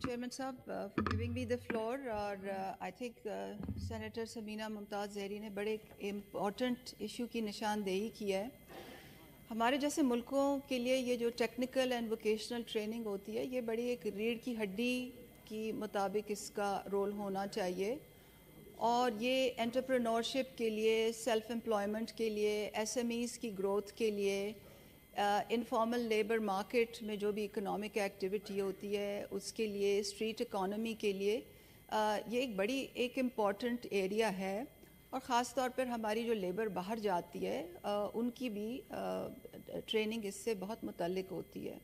Chairman Sahab, for giving me the floor. और I think Senator Samina Mumtaz Zehri ने बड़े important issue की निशानदेही की है. हमारे जैसे मुल्कों के लिए ये जो technical and vocational training होती है, ये बड़ी एक रीढ़ की हड्डी की मुताबिक इसका रोल होना चाहिए. और ये एंटरप्रेन्योरशिप के लिए, सेल्फ एम्प्लॉयमेंट के लिए, SMEs की ग्रोथ के लिए, इनफॉर्मल लेबर मार्केट में जो भी इकोनॉमिक एक्टिविटी होती है उसके लिए, स्ट्रीट इकोनॉमी के लिए ये एक बड़ी एक इम्पॉर्टेंट एरिया है. और ख़ास तौर पर हमारी जो लेबर बाहर जाती है उनकी भी ट्रेनिंग इससे बहुत मुतल्लिक होती है.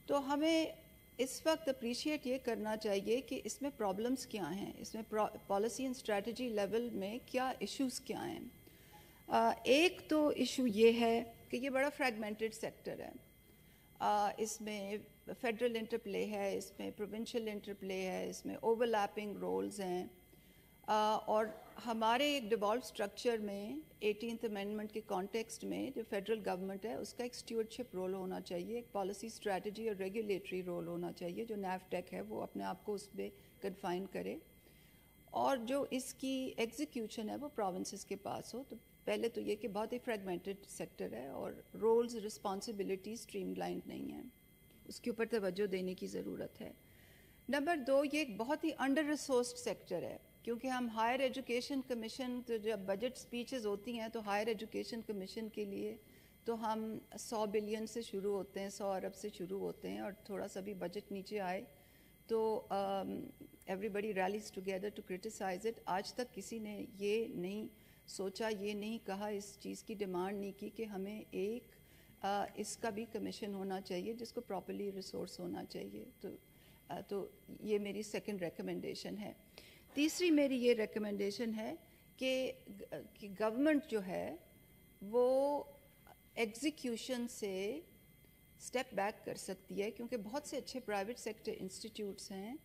तो हमें इस वक्त अप्रिशिएट ये करना चाहिए कि इसमें प्रॉब्लम्स क्या हैं, इसमें पॉलिसी एंड स्ट्रेटजी लेवल में क्या इश्यूज़ क्या हैं. एक तो इशू ये है कि ये बड़ा फ्रैगमेंटेड सेक्टर है. इसमें फेडरल इंटरप्ले है, इसमें प्रोविंशियल इंटरप्ले है, इसमें ओवरलैपिंग रोल्स हैं. और हमारे एक डिवॉल्व स्ट्रक्चर में 18th अमेंडमेंट के कॉन्टेक्स्ट में जो फेडरल गवर्नमेंट है उसका एक स्टूअर्डशिप रोल होना चाहिए, एक पॉलिसी स्ट्रैटेजी और रेगुलेटरी रोल होना चाहिए. जो NAFTEC है वो अपने आप को उस पर कन्फाइन करे और जो इसकी एग्जीक्यूशन है वो प्रोविंसेस के पास हो. तो पहले तो ये कि बहुत ही फ्रैगमेंटेड सेक्टर है और रोल्स रिस्पॉन्सिबिलिटी स्ट्रीमलाइंड नहीं है, उसके ऊपर तवज्जो देने की ज़रूरत है. नंबर 2, ये एक बहुत ही अंडर रिसोर्स्ड सेक्टर है क्योंकि हम हायर एजुकेशन कमीशन, तो जब बजट स्पीचेस होती हैं तो हायर एजुकेशन कमीशन के लिए तो हम 100 बिलियन से शुरू होते हैं, 100 अरब से शुरू होते हैं. और थोड़ा सा भी बजट नीचे आए तो everybody rallies together to criticise it. आज तक किसी ने ये नहीं सोचा, ये नहीं कहा, इस चीज़ की डिमांड नहीं की कि हमें एक इसका भी कमीशन होना चाहिए जिसको प्रॉपर्ली रिसोर्स होना चाहिए. तो ये मेरी सेकंड रिकमेंडेशन है. तीसरी मेरी ये रिकमेंडेशन है कि गवर्नमेंट जो है वो एग्जीक्यूशन से स्टेप बैक कर सकती है क्योंकि बहुत से अच्छे प्राइवेट सेक्टर इंस्टीट्यूट्स हैं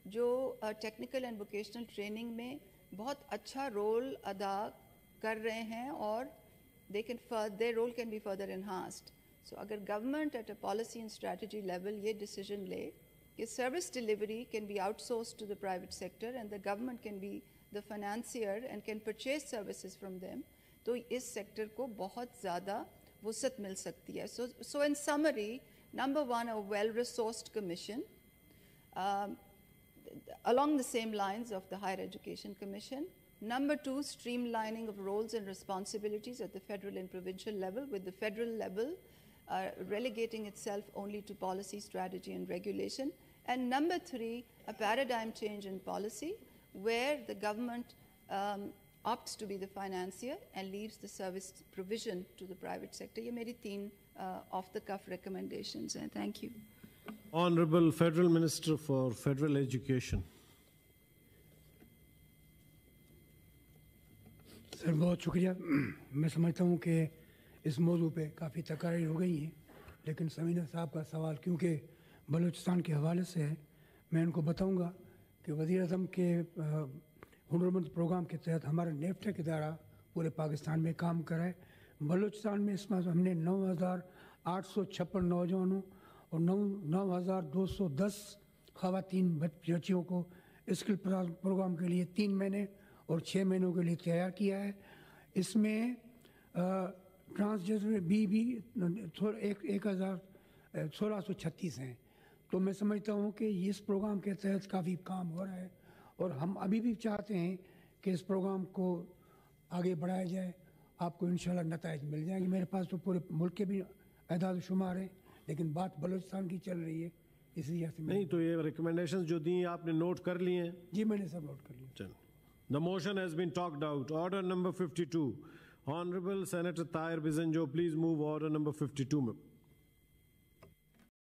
जो टेक्निकल एंड वोकेशनल ट्रेनिंग में बहुत अच्छा रोल अदा कर रहे हैं और their role can be further enhanced. So अगर government at a policy and strategy level ये decision ले कि service delivery can be outsourced to the private sector and the government can be the financier and can purchase services from them, तो इस sector को बहुत ज़्यादा वुसअत मिल सकती है. So in summary, number 1, a well-resourced commission along the same lines of the Higher Education Commission. Number 2, streamlining of roles and responsibilities at the federal and provincial level, with the federal level relegating itself only to policy, strategy and regulation. And number 3, a paradigm change in policy where the government opts to be the financier and leaves the service provision to the private sector. ये मेरी 3 off-the-cuff recommendations हैं. Thank you. Honorable Federal Minister for Federal Education. Sir बहुत शुक्रिया. मैं समझता हूँ कि इस मौजू पे काफ़ी तकरार हो गई है, लेकिन समीना साहब का सवाल क्योंकि बलूचिस्तान के हवाले से है, मैं उनको बताऊँगा कि वज़ीर-ए-आज़म के हुनरमंद प्रोग्राम के तहत हमारा NAFTEC इदारा पूरे पाकिस्तान में काम कर रहा है. बलूचिस्तान में इस माह हमने 9,856 नौजवानों और 9,210 ख़वातीन बच्चियों को स्किल प्रोग्राम के लिए 3 महीने और 6 महीनों के लिए तैयार किया है. इसमें ट्रांसजेंडर भी 1,636 हैं. तो मैं समझता हूँ कि इस प्रोग्राम के तहत काफ़ी काम हो रहा है और हम अभी भी चाहते हैं कि इस प्रोग्राम को आगे बढ़ाया जाए. आपको इंशाल्लाह नताइज मिल जाएंगे. मेरे पास तो पूरे मुल्क के भी अदाद शुमार हैं, लेकिन बात बलूचिस्तान की चल रही है, इसलिए नहीं. तो ये रिकमेंडेशंस जो दी आपने नोट कर लिए हैं? जी मैंने सब नोट कर लिया. चलो. The motion has been talked out. Order number 52. Honorable Senator Tahir Bizenjo, please move order number 52.